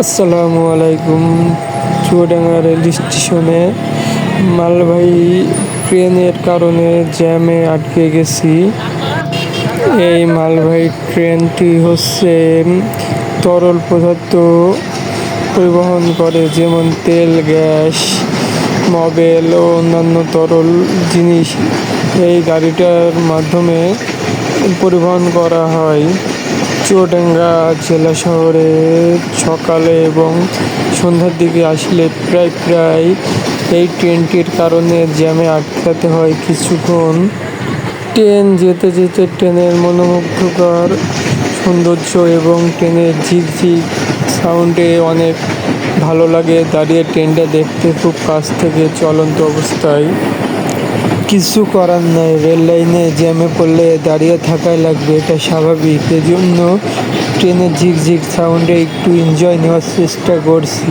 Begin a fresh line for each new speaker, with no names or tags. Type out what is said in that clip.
আসসালামু আলাইকুম। চুয়াডাঙ্গা রেল স্টেশনে মালবাহী ট্রেনের কারণে জ্যামে আটকে গেছি। এই মালবাহী ট্রেনটি হচ্ছে তরল পদার্থ পরিবহন করে, যেমন তেল, গ্যাস, মোবিল ও অন্যান্য তরল জিনিস এই গাড়িটার মাধ্যমে পরিবহন করা হয়। চুয়াডাঙ্গা জেলা শহরে সকালে এবং সন্ধ্যার দিকে আসলে প্রায় এই ট্রেনটির কারণে জ্যামে আটকাতে হয় কিছুক্ষণ। ট্রেন যেতে যেতে ট্রেনের মনোমুগ্ধকর সৌন্দর্য এবং ট্রেনের ঝিকঝিক সাউন্ডে অনেক ভালো লাগে। দাঁড়িয়ে ট্রেনটা দেখতে খুব কাছ থেকে চলন্ত অবস্থায়। কিছু করার নাই, রেল লাইনে জ্যামে পড়লে দাঁড়িয়ে থাকাই লাগবে, এটা স্বাভাবিক। এজন্য ট্রেনের ঝিকঝিক সাউন্ডে একটু এনজয় নেওয়ার চেষ্টা করছি।